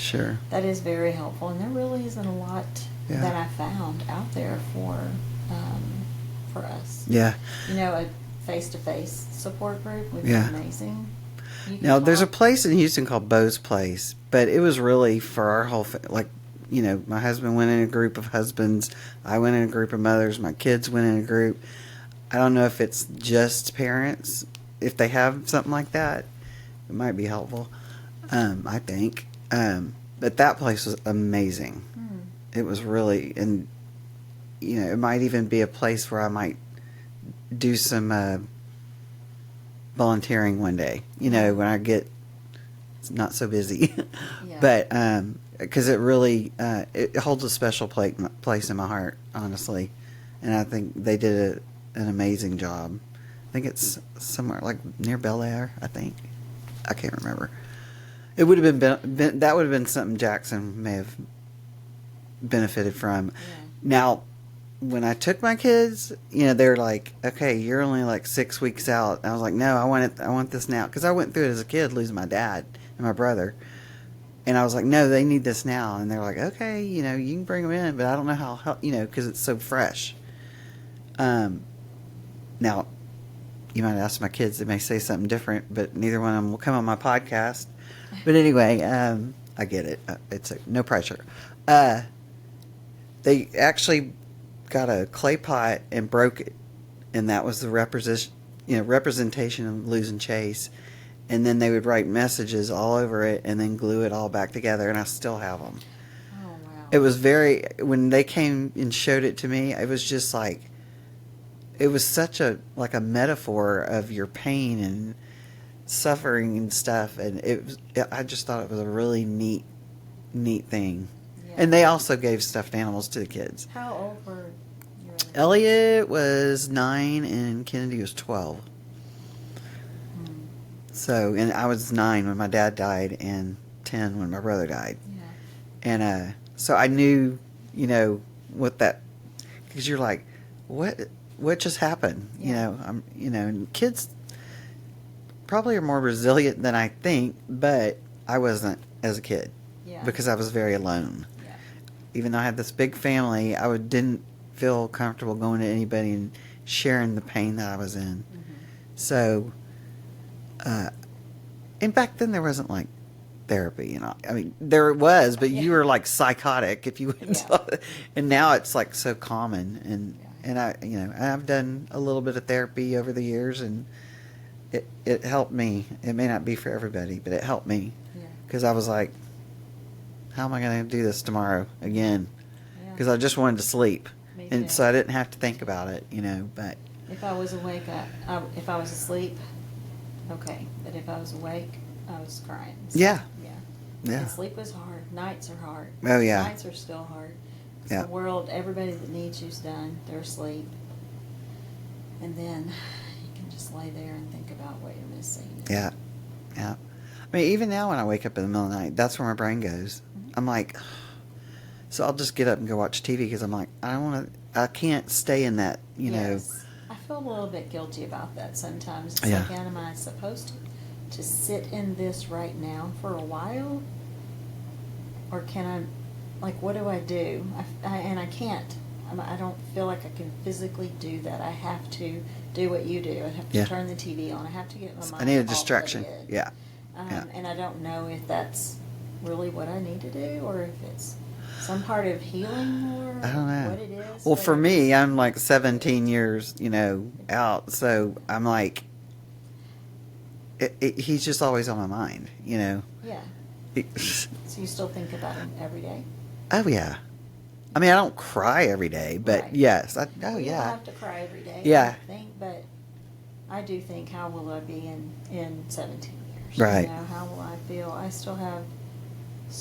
Sure. that is very helpful. And there really isn't a lot Yeah. that I found out there for us. Yeah. You know, a face-to-face support group would Yeah. be amazing. You can Now, there's a talk. place in Houston called Bo's Place, but it was really for our whole, like, you know, my husband went in a group of husbands, I went in a group of mothers, my kids went in a group. I don't know if it's just parents. If they have something like that, it might be helpful, I think. But that place was amazing. It was really, and, you know, it might even be a place where I might do some volunteering one day, you know, when I get not so busy. Yeah. But because it really it holds a special place in my heart, honestly, and I think they did an amazing job. I think it's somewhere like near Bel Air. I think I can't remember. It would have been that would have been something Jackson may have benefited from. Yeah. Now, when I took my kids, you know, they're like, "Okay, you're only like 6 weeks out." I was like, "No, I want this now," because I went through it as a kid, losing my dad and my brother, and I was like, "No, they need this now." And they're like, "Okay, you know, you can bring them in, but I don't know how you know, because it's so fresh." Now, you might ask my kids; they may say something different, but neither one of them will come on my podcast. But anyway, I get it. It's no pressure. They actually got a clay pot and broke it, and that was the representation of losing Chase. And then they would write messages all over it and then glue it all back together, and I still have them. Oh, wow. It was when they came and showed it to me, it was just like, it was such a metaphor of your pain and suffering and stuff, and I just thought it was a really neat thing. Yeah. And they also gave stuffed animals to the kids. How old were your other Elliot was 9 and Kennedy was 12. So, and I was 9 when my dad died and 10 when my brother died. Yeah. And so I knew, you know, what that, because you're like, what just happened? Yeah. You know, and kids probably are more resilient than I think, but I wasn't as a kid. Yeah. Because I was very alone. Yeah. Even though I had this big family, didn't feel comfortable going to anybody and sharing the pain that I was in. Mm-hmm. So, and back then there wasn't like therapy, you know. I mean, there was, but you were like psychotic if you went. Yeah. And now it's like so common, and Yeah. I've done a little bit of therapy over the years, and it helped me. It may not be for everybody, but it helped me Yeah. because I was like, how am I going to do this tomorrow again? Yeah. Because I just wanted to sleep, Me and too. so I didn't have to think about it, you know. But If I was awake, if I was asleep, okay. But if I was awake, I was crying. So, Yeah. Yeah. yeah, And sleep was hard. Nights are hard. Oh, yeah. Nights are still hard. 'Cause Yeah. The world, everybody that needs you's done. They're asleep. And then you can just lay there and think about what you're missing. yeah. I mean, even now when I wake up in the middle of the night, that's where my brain goes. Mhm. I'm like, so I'll just get up and go watch TV because I'm like, I can't stay in that, you know. Yes. I feel a little bit guilty about that sometimes. It's Yeah. like, am I supposed to sit in this right now for a while? Or can I, like, what do I do? And I can't. I don't feel like I can physically do that. I have to do what you do. I have to Yeah. turn the TV on. I have to get my mind I need a off of distraction. it. Yeah. Yeah. And I don't know if that's really what I need to do or if it's some part of healing or I don't know. what it is. Well, but for I me, just- I'm like 17 years, you know, out. So I'm like, he's just always on my mind, you know. Yeah. It- So you still think about him every day? oh, yeah. I mean, I don't cry every day, but Right. yes. Oh, You don't yeah. have to cry every day. Yeah. I think, but I do think, how will I be in 17 years? Right. You know, how will I feel? I still have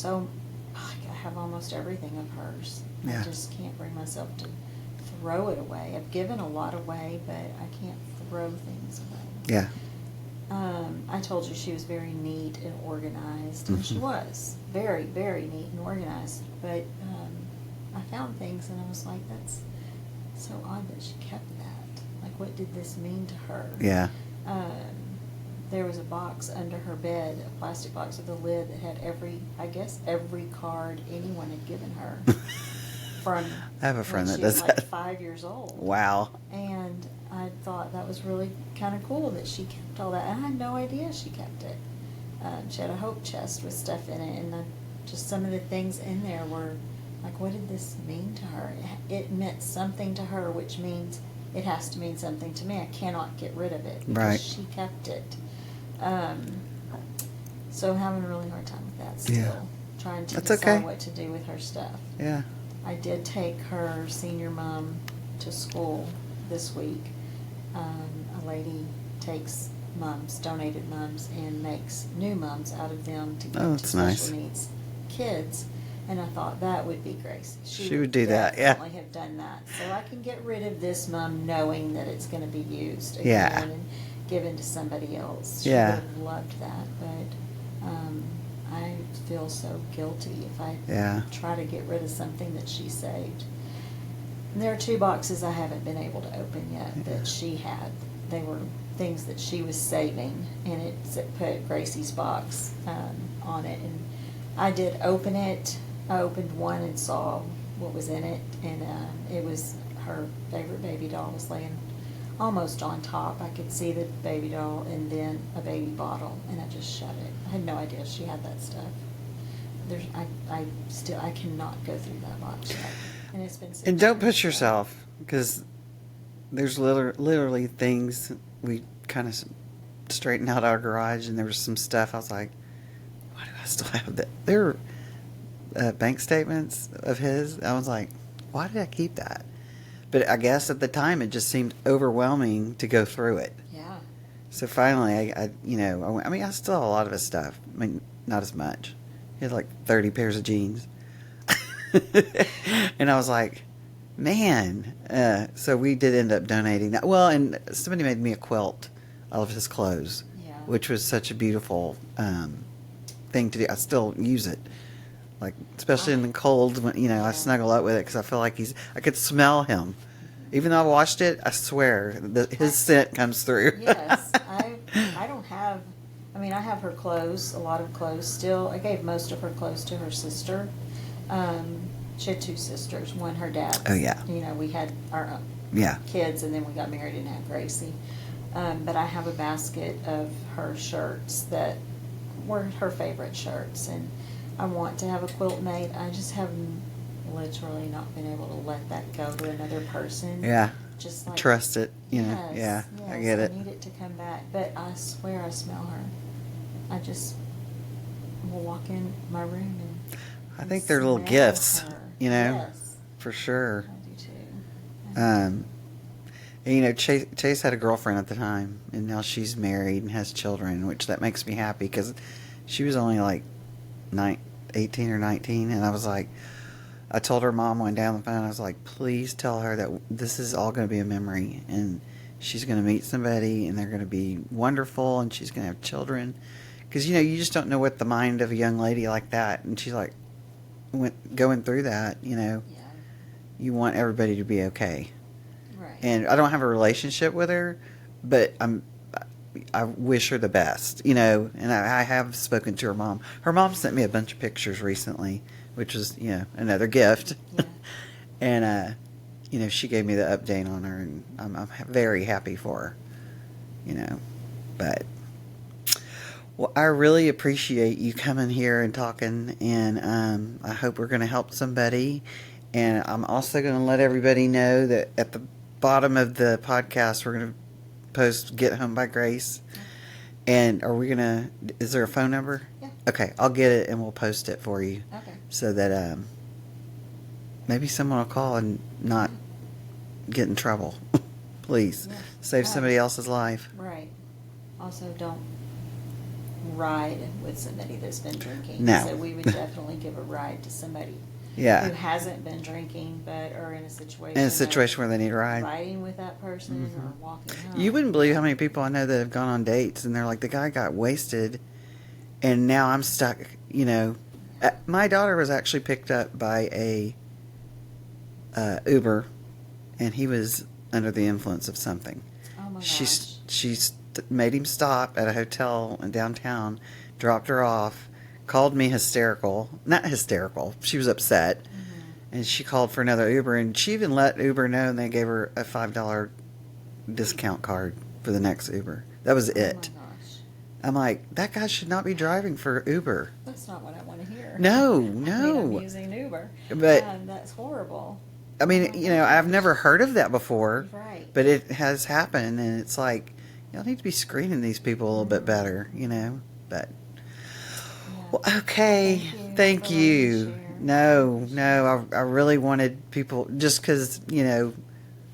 I have almost everything of hers. Yeah. I just can't bring myself to throw it away. I've given a lot away, but I can't throw things away. Yeah. I told you she was very neat and organized, and she Mhm. was very, very neat and organized. But I found things, and I was like, that's so odd that she kept that. Like, what did this mean to her? Yeah. there was a box under her bed, a plastic box with a lid that had every card anyone had given her from I have a friend when that she does was like that. 5 years old. Wow. And I thought that was really kind of cool that she kept all that. And I had no idea she kept it. She had a hope chest with stuff in it, and just some of the things in there were like, what did this mean to her? It meant something to her, which means it has to mean something to me. I cannot get rid of it because Right. she kept it. So I'm having a really hard time with that still. Yeah. Trying to That's decide okay. what to do with her stuff. Yeah. I did take her senior mom to school this week. A lady takes mums, donated mums, and makes new mums out of them to give Oh, to that's special nice. needs kids. And I thought that would be Gracie. She would do that, yeah. Definitely have done that. So I can get rid of this mum knowing that it's going to be used again Yeah. and given to somebody else. She Yeah. would have loved that, but I feel so guilty if I Yeah. try to get rid of something that she saved. And there are 2 boxes I haven't been able to open yet Yeah. that she had. They were things that she was saving, and it put Gracie's box on it. And I did open it. I opened one and saw what was in it, and it was her favorite baby doll was laying almost on top. I could see the baby doll and then a baby bottle, and I just shut it. I had no idea she had that stuff. I cannot go through that box yet, and it's been. 6 And don't years, push so- yourself, because there's literally things we kind of straightened out our garage, and there was some stuff I was like, why do I still have that? There were bank statements of his. I was like, why did I keep that? But I guess at the time it just seemed overwhelming to go through it. Yeah. So finally, I still have a lot of his stuff. I mean, not as much. He had like 30 pairs of jeans. And I was like, man. So we did end up donating that. Well, and somebody made me a quilt out of his clothes, Yeah. which was such a beautiful thing to do. I still use it. Like, especially in the cold, when, I snuggle up with it because I feel like I could smell him. Even though I washed it, I swear, his scent comes through. Yes, I don't have. I mean, I have her clothes, a lot of clothes still. I gave most of her clothes to her sister. She had 2 sisters. One, her dad's. Oh, yeah. We had our Yeah. kids, and then we got married and had Gracie. But I have a basket of her shirts that were her favorite shirts, and I want to have a quilt made. I just have literally not been able to let that go to another person. Yeah. Just like Trust it, Yes, Yeah, I yes, get it. I need it to come back, but I swear I smell her. I just will walk in my room and I think they're little smell gifts, her. Yes. For I sure. do too. And, Chase had a girlfriend at the time, and now she's married and has children, which that makes me happy because she was only like 18 or 19, and I was like, I told her mom one day on the phone, I was like, please tell her that this is all going to be a memory, and she's going to meet somebody, and they're going to be wonderful, and she's going to have children. Because, you just don't know what the mind of a young lady like that, and she's like, going through that, Yeah, you want everybody to be okay. right. And I don't have a relationship with her, but I wish her the best, and I have spoken to her mom. Her mom sent me a bunch of pictures recently, which was, another gift. Yeah. And, she gave me the update on her, and I'm very happy for her, but, well, I really appreciate you coming here and talking, and I hope we're going to help somebody. And I'm also going to let everybody know that at the bottom of the podcast, we're going to post Get Home by Grace. And is there a phone number? Yeah. Okay, I'll get it and we'll post it for you. Okay. So that maybe someone will call and not get in trouble. Please. Yeah. Save Right. somebody else's life. Right. Also, don't ride with somebody that's been drinking. No. So we would definitely give a ride to somebody who Yeah. hasn't been drinking, but are in a situation. In a of situation where they need a ride. riding with that person or walking home. You wouldn't believe how many people I know that have gone on dates and they're like, the guy got wasted and now I'm stuck, My daughter was actually picked up by a Uber, and he was under the influence of something. Oh my She gosh. made him stop at a hotel in downtown, dropped her off, called me hysterical. Not hysterical. She was upset. And she called for another Uber, and she even let Uber know, and they gave her a $5 discount card for the next Uber. That was it. Oh my gosh. I'm like, that guy should not be driving for Uber. That's not what I want to hear. No, I mean, no. I'm using Uber. But- That's horrible. I mean, you know, I've never heard of that before, Right. but it has happened, and it's like, y'all need to be screening these people a little bit better, you know? But, Yeah. well, okay, Thank thank you you. for letting me share. No, I really wanted people, just because, you know,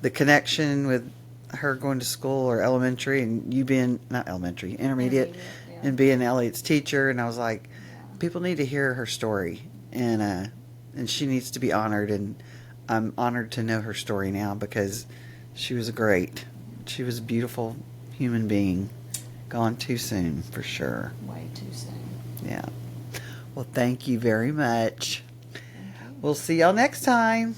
the connection with her going to school or elementary, and you being, not elementary, intermediate, Yeah. and being Elliot's teacher, and I was like, Yeah. people need to hear her story, and she needs to be honored, and I'm honored to know her story now because she was she was a beautiful human being, gone too soon for sure. Way too soon. Yeah. Well, thank you very much. Thank you. We'll see y'all next time.